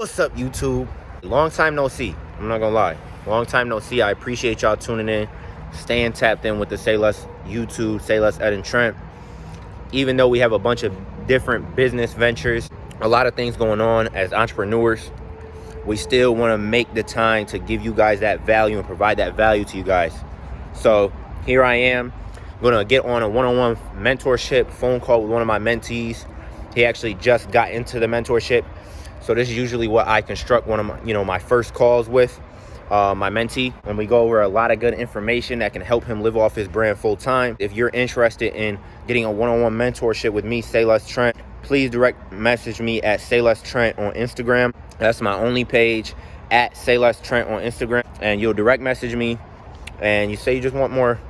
What's up, YouTube? Long time no see. I'm not gonna lie. Long time no see. I appreciate y'all tuning in, staying tapped in with the Sayless YouTube, Sayless Ed and Trent. Even though we have a bunch of different business ventures, a lot of things going on as entrepreneurs, we still want to make the time to give you guys that value and provide that value to you guys. So here I am. I'm gonna get on a one-on-one mentorship phone call with one of my mentees. He actually just got into the mentorship. So this is usually what I construct one of my, my first calls with my mentee, and we go over a lot of good information that can help him live off his brand full time. If you're interested in getting a one-on-one mentorship with me, Sayless Trent, please direct message me at Sayless Trent on Instagram. That's my only page, at Sayless Trent on Instagram, and you'll direct message me and you say you just want more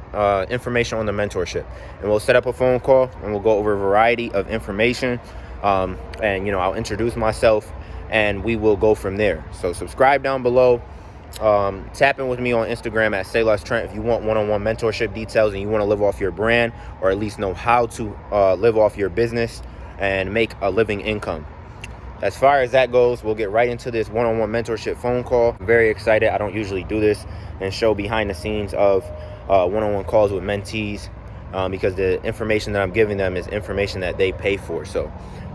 information on the mentorship, and we'll set up a phone call and we'll go over a variety of information. And I'll introduce myself and we will go from there. So subscribe down below. Tap in with me on Instagram at Sayless Trent if you want one-on-one mentorship details and you want to live off your brand, or at least know how to live off your business and make a living income. As far as that goes, we'll get right into this one-on-one mentorship phone call. I'm very excited. I don't usually do this and show behind the scenes of one-on-one calls with mentees because the information that I'm giving them is information that they pay for. So,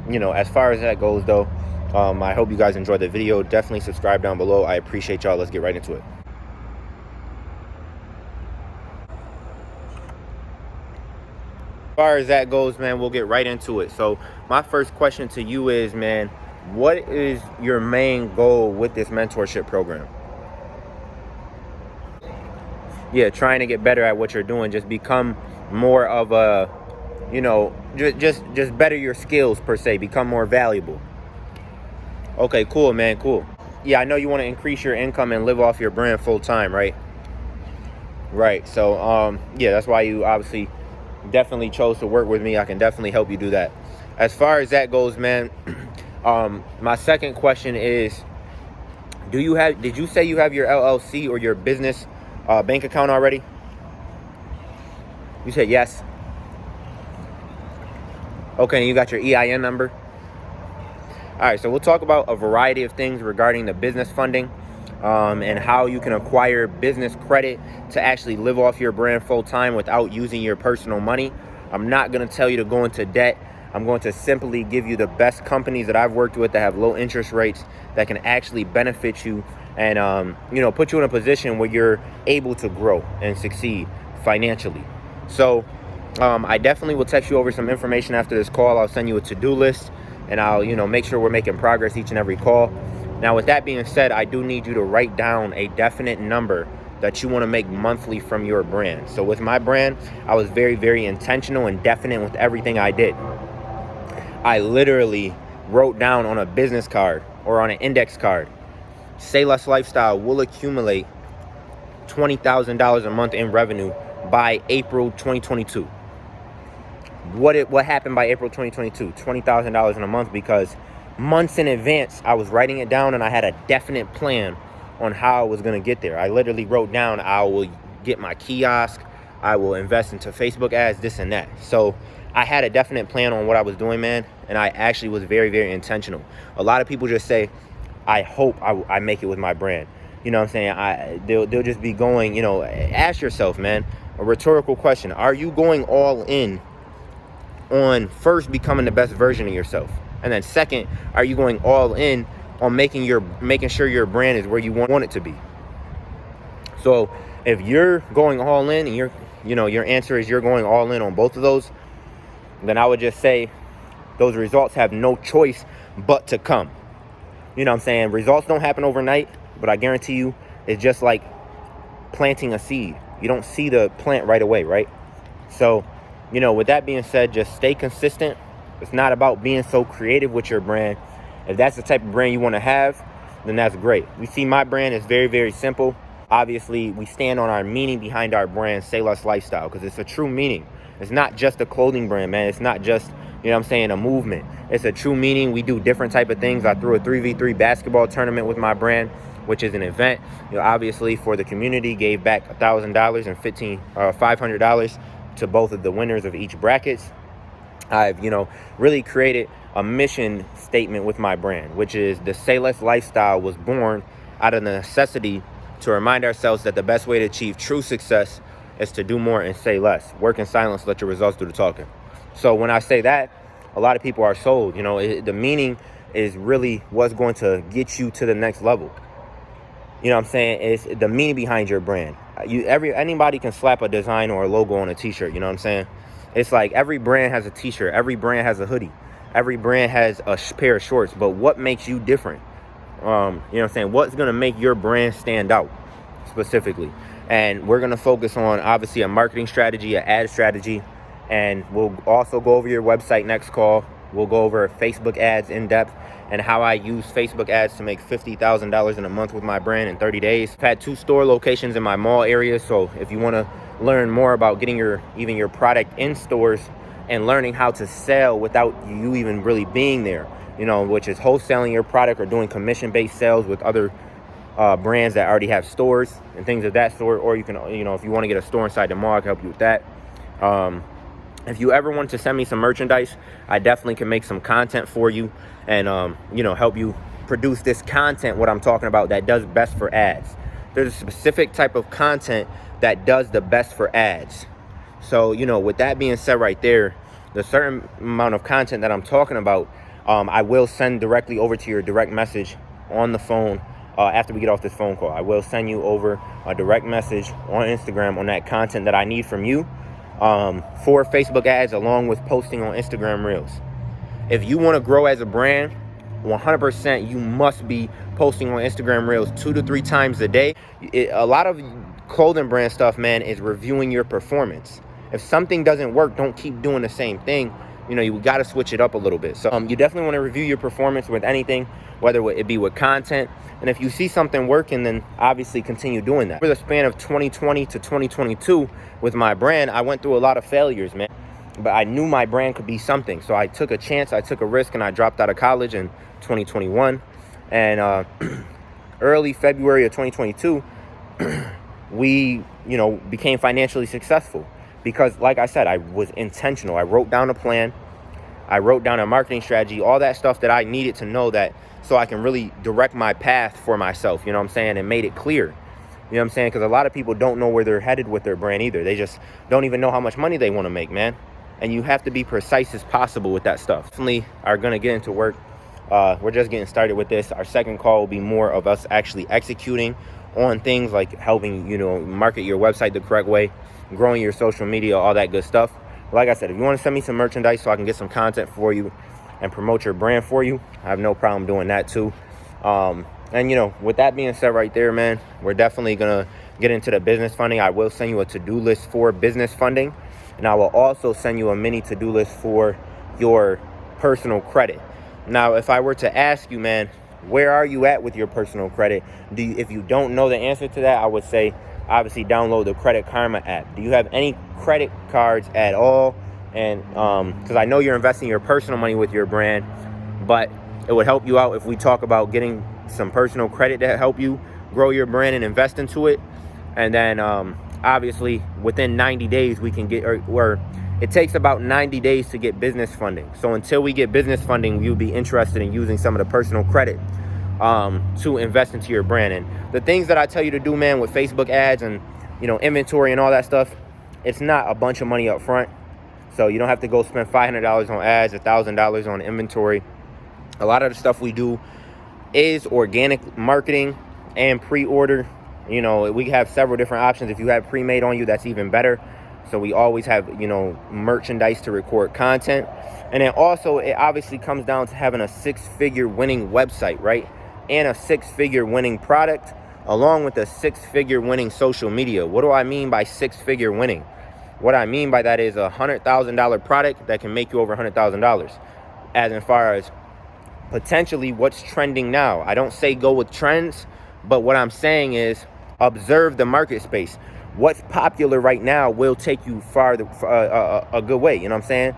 as far as that goes, though, I hope you guys enjoyed the video. Definitely subscribe down below. I appreciate y'all. Let's get right into it. As far as that goes, man, we'll get right into it. So my first question to you is, man, what is your main goal with this mentorship program? Yeah, trying to get better at what you're doing. Just become more of a, just better your skills per se. Become more valuable. Okay, cool, man, cool. Yeah, I know you want to increase your income and live off your brand full time, right? Right. So, yeah, that's why you obviously definitely chose to work with me. I can definitely help you do that. As far as that goes, man, my second question is, did you say you have your LLC or your business bank account already? You said yes. Okay, and you got your EIN number? All right, so we'll talk about a variety of things regarding the business funding and how you can acquire business credit to actually live off your brand full time without using your personal money. I'm not going to tell you to go into debt. I'm going to simply give you the best companies that I've worked with that have low interest rates that can actually benefit you and, put you in a position where you're able to grow and succeed financially. So I definitely will text you over some information after this call. I'll send you a to-do list, and I'll, make sure we're making progress each and every call. Now, with that being said, I do need you to write down a definite number that you want to make monthly from your brand. So with my brand, I was very, very intentional and definite with everything I did. I literally wrote down on a business card or on an index card, Sayless Lifestyle will accumulate $20,000 a month in revenue by April 2022. What happened by April 2022? $20,000 in a month, because months in advance I was writing it down and I had a definite plan on how I was going to get there. I literally wrote down, I will get my kiosk, I will invest into Facebook ads, this and that. So I had a definite plan on what I was doing, man, and I actually was very, very intentional. A lot of people just say, I hope I make it with my brand. You know what I'm saying? They'll just be going, ask yourself, man, a rhetorical question. Are you going all in on first becoming the best version of yourself? And then second, are you going all in on making sure your brand is where you want it to be? So if you're going all in and your answer is you're going all in on both of those, then I would just say those results have no choice but to come. You know what I'm saying? Results don't happen overnight, but I guarantee you it's just like planting a seed. You don't see the plant right away, right? So, with that being said, just stay consistent. It's not about being so creative with your brand. If that's the type of brand you want to have, then that's great. We see my brand is very, very simple. Obviously, we stand on our meaning behind our brand, Sayless Lifestyle, because it's a true meaning. It's not just a clothing brand, man. It's not just, a movement. It's a true meaning. We do different type of things. I threw a 3v3 basketball tournament with my brand, which is an event, obviously for the community, gave back $1,000 and $500 to both of the winners of each brackets. I've, really created a mission statement with my brand, which is the Sayless lifestyle was born out of the necessity to remind ourselves that the best way to achieve true success is to do more and say less. Work in silence, let your results do the talking. So when I say that, a lot of people are sold. The meaning is really what's going to get you to the next level. You know what I'm saying? It's the meaning behind your brand. Anybody can slap a design or a logo on a t-shirt, you know what I'm saying? It's like every brand has a t-shirt, every brand has a hoodie, every brand has a pair of shorts, but what makes you different? You know what I'm saying? What's going to make your brand stand out specifically? And we're going to focus on, obviously, a marketing strategy, an ad strategy, and we'll also go over your website next call. We'll go over Facebook ads in depth and how I use Facebook ads to make $50,000 in a month with my brand in 30 days. I've had 2 store locations in my mall area, so if you want to learn more about getting your product in stores and learning how to sell without you even really being there, which is wholesaling your product or doing commission-based sales with other brands that already have stores and things of that sort, or you can, if you want to get a store inside the mall, I can help you with that. If you ever want to send me some merchandise, I definitely can make some content for you and, help you produce this content, what I'm talking about, that does best for ads. There's a specific type of content that does the best for ads. So, with that being said right there, the certain amount of content that I'm talking about, I will send directly over to your direct message on the phone. After we get off this phone call, I will send you over a direct message on Instagram on that content that I need from you for Facebook ads, along with posting on Instagram Reels. If you want to grow as a brand, 100%, you must be posting on Instagram Reels 2 to 3 times a day. A lot of clothing brand stuff, man, is reviewing your performance. If something doesn't work, don't keep doing the same thing. You got to switch it up a little bit. So you definitely want to review your performance with anything, whether it be with content. And if you see something working, then obviously continue doing that. Over the span of 2020 to 2022 with my brand, I went through a lot of failures, man. But I knew my brand could be something. So I took a chance, I took a risk, and I dropped out of college in 2021. And early February of 2022, we, became financially successful. Because like I said, I was intentional. I wrote down a plan. I wrote down a marketing strategy, all that stuff that I needed to know that so I can really direct my path for myself, you know what I'm saying, and made it clear. You know what I'm saying? Because a lot of people don't know where they're headed with their brand either. They just don't even know how much money they want to make, man. And you have to be precise as possible with that stuff. Definitely are going to get into work. We're just getting started with this. Our second call will be more of us actually executing on things like helping, market your website the correct way, growing your social media, all that good stuff. Like I said, if you want to send me some merchandise so I can get some content for you and promote your brand for you, I have no problem doing that too. And with that being said right there, man, we're definitely going to get into the business funding. I will send you a to-do list for business funding, and I will also send you a mini to-do list for your personal credit. Now, if I were to ask you, man, where are you at with your personal credit? If you don't know the answer to that, I would say obviously download the Credit Karma app. Do you have any credit cards at all? And because I know you're investing your personal money with your brand, but it would help you out if we talk about getting some personal credit to help you grow your brand and invest into it. And then obviously within 90 days we can get, or it takes about 90 days to get business funding. So until we get business funding, you'll be interested in using some of the personal credit to invest into your brand. And the things that I tell you to do, man, with Facebook ads and inventory and all that stuff, it's not a bunch of money up front. So you don't have to go spend $500 on ads, $1,000 on inventory. A lot of the stuff we do is organic marketing and pre-order. We have several different options. If you have pre-made on you, that's even better. So we always have, merchandise to record content. And then also it obviously comes down to having a 6-figure winning website, right? And a 6-figure winning product, along with a 6-figure winning social media. What do I mean by 6-figure winning? What I mean by that is a $100,000 product that can make you over $100,000. As far as potentially what's trending now. I don't say go with trends, but what I'm saying is observe the market space. What's popular right now will take you farther, a good way. You know what I'm saying?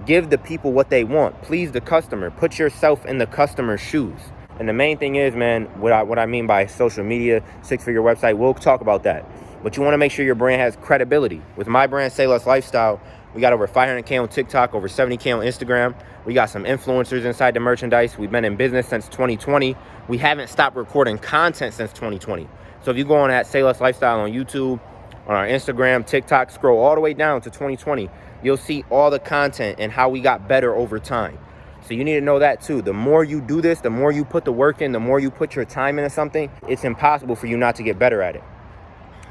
Give the people what they want. Please the customer. Put yourself in the customer's shoes. And the main thing is, man, what I mean by social media, 6-figure website, we'll talk about that. But you want to make sure your brand has credibility. With my brand, Sayless Lifestyle, we got over 500K on TikTok, over 70K on Instagram. We got some influencers inside the merchandise. We've been in business since 2020. We haven't stopped recording content since 2020. So if you go on at Sayless Lifestyle on YouTube, on our Instagram, TikTok, scroll all the way down to 2020, you'll see all the content and how we got better over time. So you need to know that too. The more you do this, the more you put the work in, the more you put your time into something, it's impossible for you not to get better at it.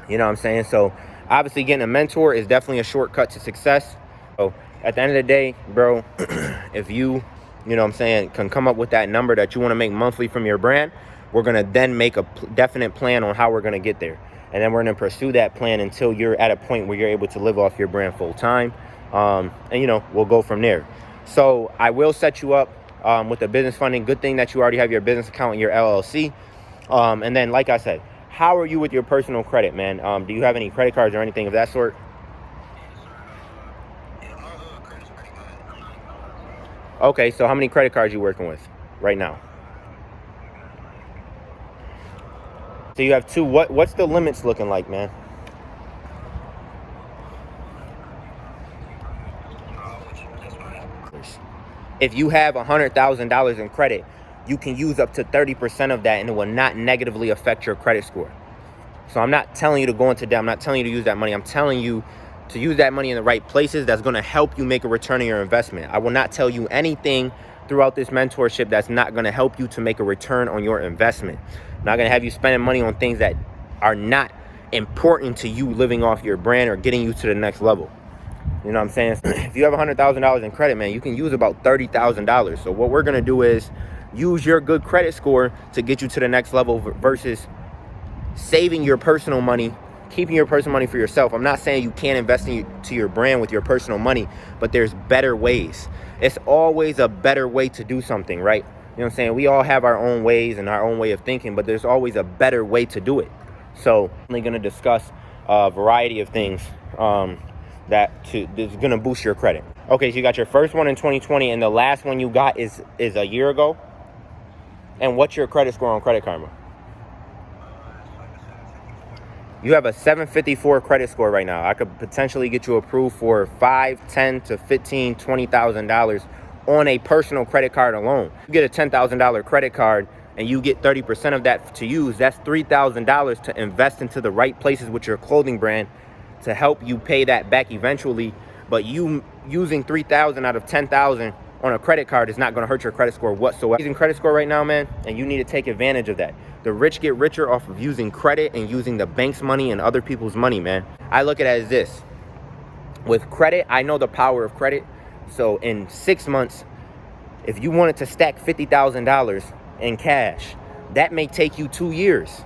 You know what I'm saying? So obviously getting a mentor is definitely a shortcut to success. So at the end of the day, bro, if you know what I'm saying, can come up with that number that you want to make monthly from your brand, we're going to then make a definite plan on how we're going to get there. And then we're going to pursue that plan until you're at a point where you're able to live off your brand full time. And, you know, we'll go from there. So I will set you up with the business funding. Good thing that you already have your business account and your LLC. And then, like I said, how are you with your personal credit, man? Do you have any credit cards or anything of that sort? Okay, so how many credit cards you working with right now? So you have two. What's the limits looking like, man? If you have $100,000 in credit, you can use up to 30% of that and it will not negatively affect your credit score. So I'm not telling you to go into debt. I'm not telling you to use that money. I'm telling you to use that money in the right places that's going to help you make a return on your investment. I will not tell you anything throughout this mentorship that's not going to help you to make a return on your investment. I'm not going to have you spending money on things that are not important to you living off your brand or getting you to the next level. You know what I'm saying? If you have $100,000 in credit, man, you can use about $30,000. So what we're going to do is use your good credit score to get you to the next level versus saving your personal money, keeping your personal money for yourself. I'm not saying you can't invest into your brand with your personal money, but there's better ways. It's always a better way to do something, right? You know what I'm saying? We all have our own ways and our own way of thinking, but there's always a better way to do it. So I'm going to discuss a variety of things that is going to boost your credit. Okay, so you got your first one in 2020 and the last one you got is a year ago. And what's your credit score on Credit Karma? You have a 754 credit score right now. I could potentially get you approved for $5,000, $10,000 to $15,000, $20,000 on a personal credit card alone. You get a $10,000 credit card and you get 30% of that to use. That's $3,000 to invest into the right places with your clothing brand to help you pay that back eventually. But you using $3,000 out of $10,000 on a credit card is not going to hurt your credit score whatsoever. Using credit score right now, man, and you need to take advantage of that. The rich get richer off of using credit and using the bank's money and other people's money, man. I look at it as this. With credit, I know the power of credit. So in 6 months, if you wanted to stack $50,000 in cash, that may take you 2 years.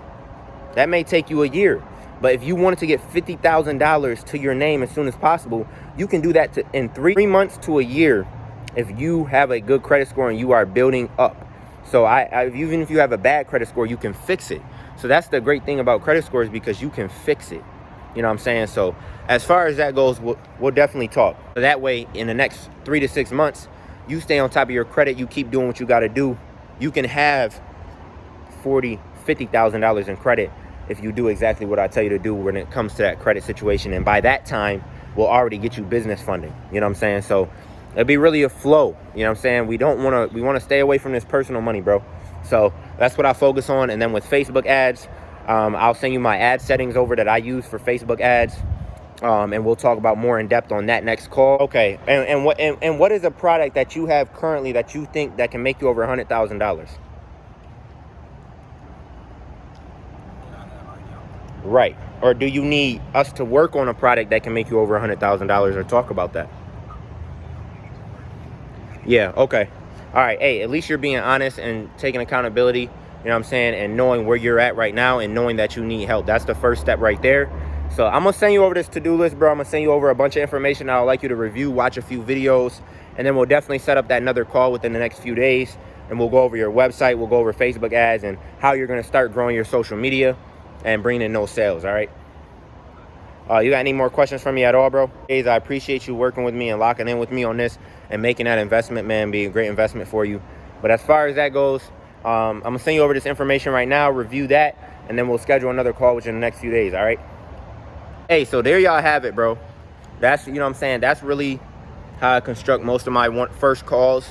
That may take you a year. But if you wanted to get $50,000 to your name as soon as possible, you can do that in 3 months to a year if you have a good credit score and you are building up. So even if you have a bad credit score, you can fix it. So that's the great thing about credit scores, because you can fix it. You know what I'm saying? So as far as that goes, we'll definitely talk. That way, in the next 3 to 6 months, you stay on top of your credit. You keep doing what you got to do. You can have $40,000, $50,000 in credit if you do exactly what I tell you to do when it comes to that credit situation. And by that time, we'll already get you business funding. You know what I'm saying? So it'll be really a flow. You know what I'm saying? We want to stay away from this personal money, bro. So that's what I focus on. And then with Facebook ads, I'll send you my ad settings over that I use for Facebook ads. And we'll talk about more in depth on that next call. Okay. And what is a product that you have currently that you think that can make you over $100,000? Right. Or do you need us to work on a product that can make you over $100,000 or talk about that? Yeah, okay. All right, hey, at least you're being honest and taking accountability, you know what I'm saying, and knowing where you're at right now and knowing that you need help. That's the first step right there. So I'm going to send you over this to-do list, bro. I'm going to send you over a bunch of information that I'd like you to review, watch a few videos, and then we'll definitely set up that another call within the next few days, and we'll go over your website, we'll go over Facebook ads and how you're going to start growing your social media and bringing in those sales, all right? You got any more questions for me at all, bro? I appreciate you working with me and locking in with me on this and making that investment, man, be a great investment for you. But as far as that goes, I'm going to send you over this information right now, review that, and then we'll schedule another call within the next few days, all right? Hey, so there y'all have it, bro. That's, you know what I'm saying, that's really how I construct most of my first calls.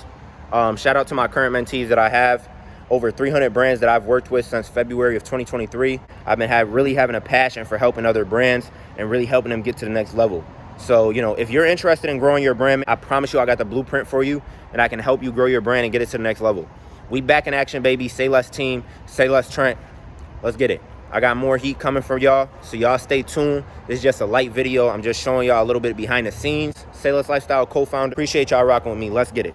Shout out to my current mentees that I have. Over 300 brands that I've worked with since February of 2023. I've been really having a passion for helping other brands and really helping them get to the next level. So, you know, if you're interested in growing your brand, I promise you I got the blueprint for you, and I can help you grow your brand and get it to the next level. We back in action, baby. Sayless team, Sayless Trent. Let's get it. I got more heat coming from y'all, so y'all stay tuned. This is just a light video. I'm just showing y'all a little bit behind the scenes. Sayless Lifestyle co-founder. Appreciate y'all rocking with me. Let's get it.